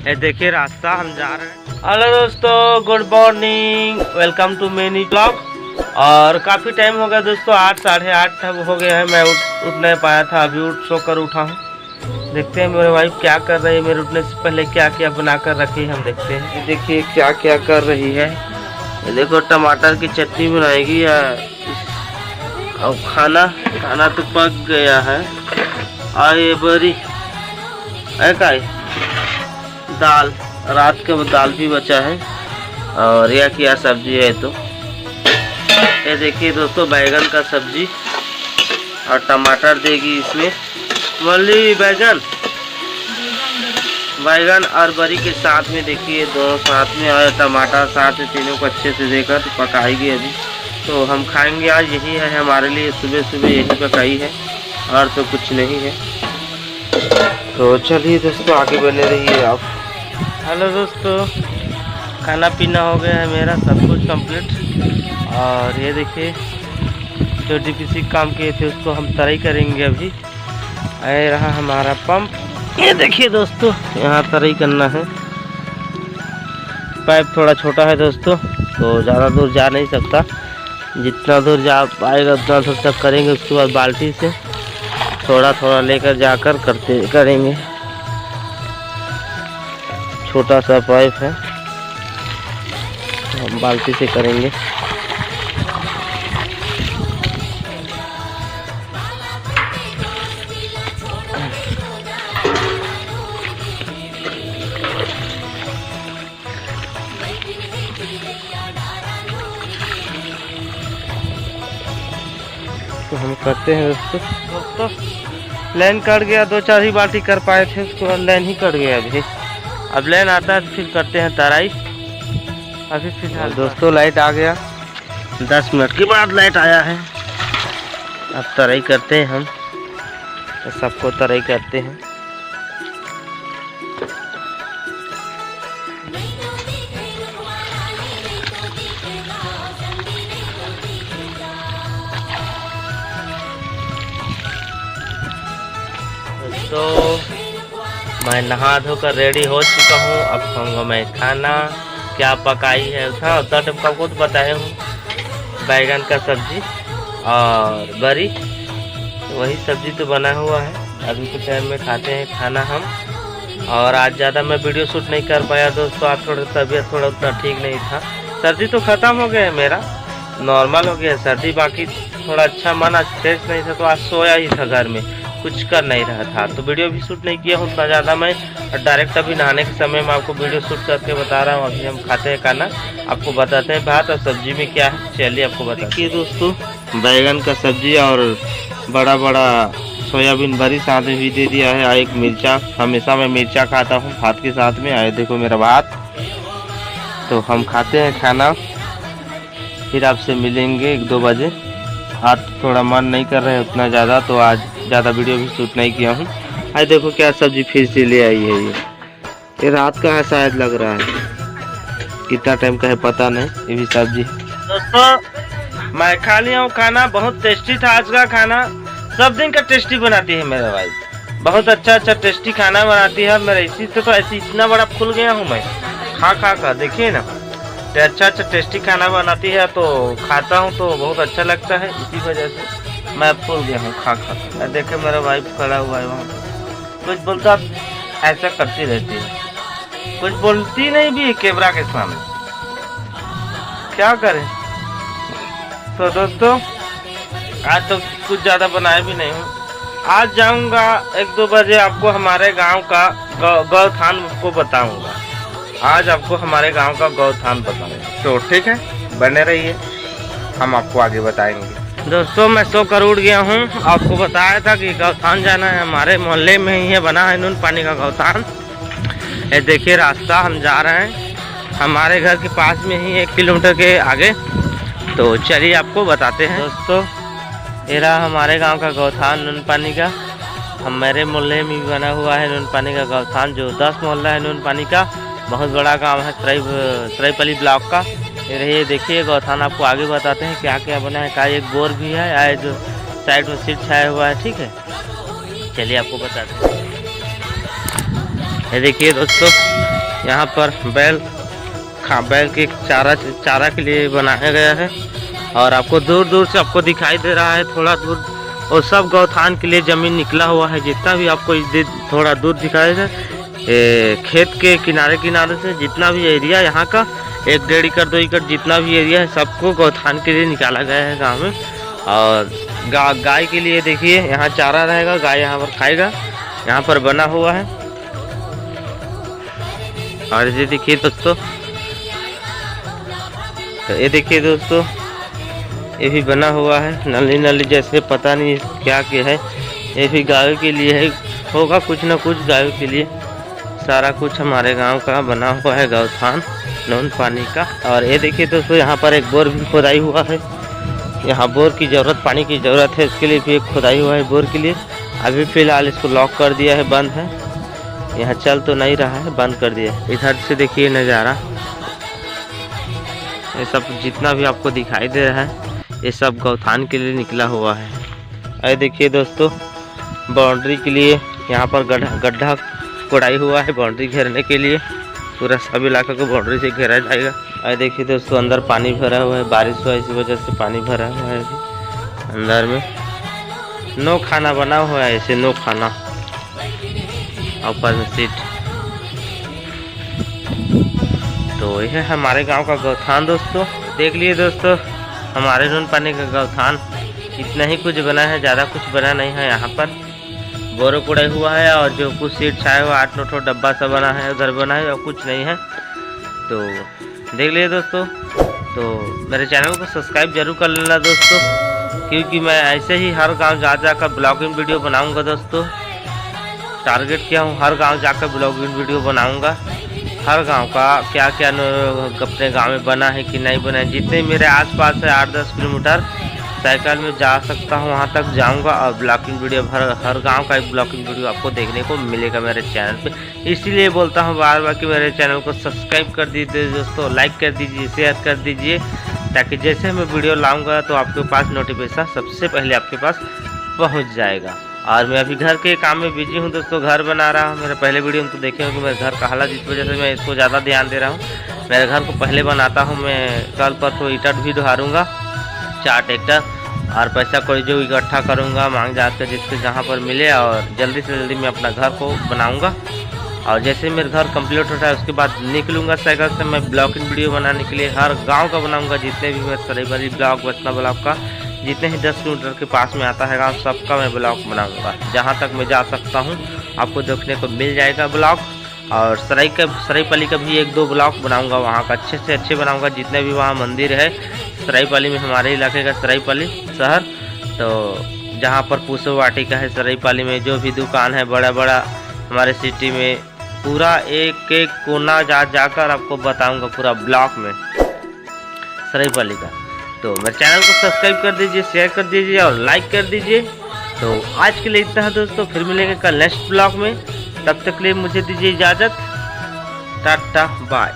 ये देखिए रास्ता हम जा रहे हैं। हेलो दोस्तों, good morning, welcome to many blog. और काफ़ी टाइम हो गया दोस्तों, 8 साढ़े 8 हो गए हैं। मैं उठ नहीं पाया था, अभी सोकर उठा हूँ। देखते हैं मेरे वाइफ क्या कर रही है, मेरे उठने से पहले क्या क्या बना कर रखी है हम देखते हैं। ये देखिए क्या क्या कर रही है। ये देखो टमाटर की चटनी बनाएगी या और खाना तो पक गया है। आए बरी का दाल, रात का दाल भी बचा है। और यह क्या सब्जी है, तो ये देखिए दोस्तों बैगन का सब्जी और टमाटर देगी इसमें। मल्ली बैगन और बरी के साथ में देखिए दोनों साथ में, और टमाटर साथ में, तीनों को अच्छे से देकर पकाएगी अभी। तो हम खाएंगे आज, यही है हमारे लिए, सुबह सुबह यही पकाई है और तो कुछ नहीं है। तो चलिए दोस्तों आगे बने रहिए आप। हेलो दोस्तों, खाना पीना हो गया है मेरा, सब कुछ कंप्लीट। और ये देखिए जो डीपीसी काम किए थे उसको हम तराई करेंगे अभी। आए रहा हमारा पंप, ये देखिए दोस्तों यहाँ तराई करना है। पाइप थोड़ा छोटा है दोस्तों, तो ज़्यादा दूर जा नहीं सकता। जितना दूर जा पाएगा उतना दूर तक करेंगे। उसके बाद बाल्टी से थोड़ा थोड़ा लेकर जाकर करेंगे। छोटा सा पाइप है, तो हम बाल्टी से करेंगे। तो हम करते हैं दोस्तों। लाइन कट गया, 2-4 ही बाल्टी कर पाए थे, उसके बाद लाइन ही कट गया अभी। अब लाइन आता है तो फिर करते हैं तराई। अभी फिलहाल दोस्तों लाइट आ गया, 10 मिनट के बाद लाइट आया है। अब तराई करते हैं हम, तो सबको तराई करते हैं। तो मैं नहा धोकर रेडी हो चुका हूँ। अब खाऊंगा मैं खाना। क्या पकाई है, हाँ उतना टाइम का खुद बताया हूँ। बैगन का सब्जी और बरी, तो वही सब्जी तो बना हुआ है। अभी के टाइम में खाते हैं खाना हम। और आज ज़्यादा मैं वीडियो शूट नहीं कर पाया दोस्तों, आज थोड़ा तबीयत थोड़ा उतना ठीक नहीं था। सर्दी तो ख़त्म हो गया है मेरा, नॉर्मल हो गया है सर्दी। बाकी थोड़ा अच्छा मन आज फ्रेश नहीं था, तो आज सोया ही था घर में, कुछ कर नहीं रहा था। तो वीडियो भी शूट नहीं किया हूँ उतना ज़्यादा मैं। डायरेक्ट अभी नहाने के समय मैं आपको वीडियो शूट करके बता रहा हूँ। अभी हम खाते हैं खाना, आपको बताते हैं भात और सब्जी में क्या है। चलिए आपको बताते हैं दोस्तों। बैगन का सब्जी और बड़ा बड़ा सोयाबीन बरी साथ में भी दे दिया है। एक मिर्चा, हमेशा मैं मिर्चा खाता हूँ भात के साथ में। आए देखो मेरा भात। तो हम खाते हैं खाना, फिर आपसे मिलेंगे 1-2 बजे। आज थोड़ा मन नहीं कर रहे उतना ज़्यादा, तो आज ज़्यादा वीडियो भी शूट नहीं किया हूँ। आज देखो क्या सब्जी फिर से ले आई है। ये रात का है शायद, लग रहा है, कितना टाइम का है पता नहीं। ये भी सब्जी दोस्तों मैं खा लिया हूँ खाना, बहुत टेस्टी था आज का खाना। सब दिन का टेस्टी बनाती है मेरा भाई, बहुत अच्छा टेस्टी खाना बनाती है मेरा। इसी से तो ऐसे इतना बड़ा फूल गया हूँ मैं, खा देखिए ना। तो अच्छा टेस्टी खाना बनाती है, तो खाता हूँ तो बहुत अच्छा लगता है। इसी वजह से मैं फूल गया हूँ खा। देखे मेरा वाइफ खड़ा हुआ है वहाँ पर, कुछ बोलता ऐसा करती रहती है, कुछ बोलती नहीं भी कैमरा के सामने, क्या करें। तो दोस्तों आज तो कुछ ज़्यादा बनाए भी नहीं हूँ। आज जाऊँगा 1-2 बजे, आपको हमारे गांव का गौठान को बताऊँगा। आज आपको हमारे गांव का गौठान बताऊँगा, तो ठीक है बने रहिए, हम आपको आगे बताएंगे। दोस्तों मैं सो कर उठ गया हूँ, आपको बताया था कि गौठान जाना है। हमारे मोहल्ले में ही है, बना है नून पानी का गौठान। ये देखिए रास्ता हम जा रहे हैं, हमारे घर के पास में ही 1 किलोमीटर के आगे। तो चलिए आपको बताते हैं दोस्तों। ये रहा हमारे गांव का गौठान नून पानी का। हमारे मोहल्ले में भी बना हुआ है नून पानी का गौठान, जो 10 मोहल्ला है नून पानी का। बहुत बड़ा गांव है सरायपली ब्लॉक का। ये देखिए गौठान, आपको आगे बताते हैं क्या क्या बना है। का एक बोर भी है, आए जो साइड में सीट छाया हुआ है, ठीक है। चलिए आपको बताते हैं। ये देखिए दोस्तों यहाँ पर बैल के चारा के लिए बनाया गया है। और आपको दूर दूर से आपको दिखाई दे रहा है, थोड़ा दूर, और सब गौठान के लिए ज़मीन निकला हुआ है। जितना भी आपको थोड़ा दूर दिखाएगा, खेत के किनारे से जितना भी एरिया यहाँ का 1-1.5 एकड़ 2 एकड़ जितना भी एरिया है, सबको गौठान के लिए निकाला गया है गाँव में। और गाय के लिए देखिए यहाँ चारा रहेगा, गाय यहाँ पर खाएगा, यहाँ पर बना हुआ है। और ये देखिए दोस्तों, तो ये देखिए दोस्तों, ये भी बना हुआ है नली जैसे, पता नहीं क्या है। ये भी गायों के लिए है, होगा कुछ ना कुछ गायों के लिए। सारा कुछ हमारे गांव का बना हुआ है गौठान नून पानी का। और ये देखिए दोस्तों, यहाँ पर एक बोर भी खुदाई हुआ है। यहाँ बोर की ज़रूरत, पानी की ज़रूरत है, उसके लिए भी एक खुदाई हुआ है बोर के लिए। अभी फ़िलहाल इसको लॉक कर दिया है, बंद है, यहाँ चल तो नहीं रहा है, बंद कर दिया है। इधर से देखिए नज़ारा, ये सब जितना भी आपको दिखाई दे रहा है, ये सब गौठान के लिए निकला हुआ है। अरे देखिए दोस्तों, बाउंड्री के लिए यहाँ पर गड्ढा कोड़ाई हुआ है, बाउंड्री घेरने के लिए। पूरा सब इलाका को बाउंड्री से घेरा जाएगा। अरे देखिए दोस्तों, अंदर पानी भरा हुआ है, बारिश हुआ इसी वजह से पानी भरा हुआ है अभी अंदर में। नो खाना बना हुआ है, ऐसे नो खाना, ऊपर में सीट। तो यह है हमारे गांव का गौठान दोस्तों। देख लिए दोस्तों, हमारे नून पानी का गौठान इतना ही कुछ बना है, ज़्यादा कुछ बना नहीं है। यहाँ पर बोरो कुड़ाई हुआ है, और जो कुछ सीट छाया हुआ 8-9 डब्बा सा बना है, उधर बना है, और कुछ नहीं है। तो देख लिए दोस्तों, तो मेरे चैनल को सब्सक्राइब जरूर कर लेना दोस्तों, क्योंकि मैं ऐसे ही हर गांव जाकर ब्लॉगिंग वीडियो बनाऊंगा दोस्तों। टारगेट किया हूँ, हर गांव जाकर ब्लॉगिंग वीडियो बनाऊंगा। हर गांव का क्या अपने गांव में बना है कि नहीं बना है। जितने मेरे आसपास है 8-10 किलोमीटर साइकिल में जा सकता हूं, वहां तक जाऊंगा। और ब्लॉगिंग वीडियो हर गांव का एक ब्लॉगिंग वीडियो आपको देखने को मिलेगा मेरे चैनल पे। इसीलिए बोलता हूं बार बार कि मेरे चैनल को सब्सक्राइब कर दीजिए दोस्तों, लाइक कर दीजिए, शेयर कर दीजिए, ताकि जैसे मैं वीडियो लाऊंगा तो आपके पास नोटिफिकेशन सबसे पहले आपके पास पहुँच जाएगा। और मैं अभी घर के काम में बिजी हूँ दोस्तों, घर बना रहा हूँ। मेरे पहले वीडियो में तो देखे होंगे मेरे घर का हालत, इस वजह से मैं इसको ज़्यादा ध्यान दे रहा हूँ। मेरे घर को पहले बनाता हूँ मैं, कल पर तो ईंट भी ढारूँगा 4 ट्रैक्टर, और पैसा कोई जो इकट्ठा करूँगा मांग जाकर जिसके जहाँ पर मिले, और जल्दी से जल्दी मैं अपना घर को बनाऊँगा। और जैसे मेरे घर कंप्लीट होता है उसके बाद निकलूँगा साइकिल से मैं ब्लॉगिंग वीडियो बनाने के लिए। हर गाँव का बनाऊँगा, जितने भी मैं सरायपाली ब्लॉक, बचना ब्लॉक का जितने ही 10 किलोमीटर के पास में आता है गाँव, सबका मैं ब्लॉग बनाऊंगा। जहां तक मैं जा सकता हूं आपको देखने को मिल जाएगा ब्लॉग। और सरायपाली का भी 1-2 ब्लॉग बनाऊंगा, वहां का अच्छे से अच्छे बनाऊंगा। जितने भी वहां मंदिर है सरायपाली में, हमारे इलाके का सरायपाली शहर, तो जहां पर पूसो वाटिका है सरायपाली में, जो भी दुकान है बड़ा बड़ा हमारे सिटी में, पूरा एक एक कोना जाकर आपको बताऊँगा पूरा ब्लॉग में सरायपाली का। तो मेरे चैनल को सब्सक्राइब कर दीजिए, शेयर कर दीजिए और लाइक कर दीजिए। तो आज के लिए इतना है दोस्तों, फिर मिलेंगे कल नेक्स्ट ब्लॉग में। तब तक के लिए मुझे दीजिए इजाज़त, टाटा बाय।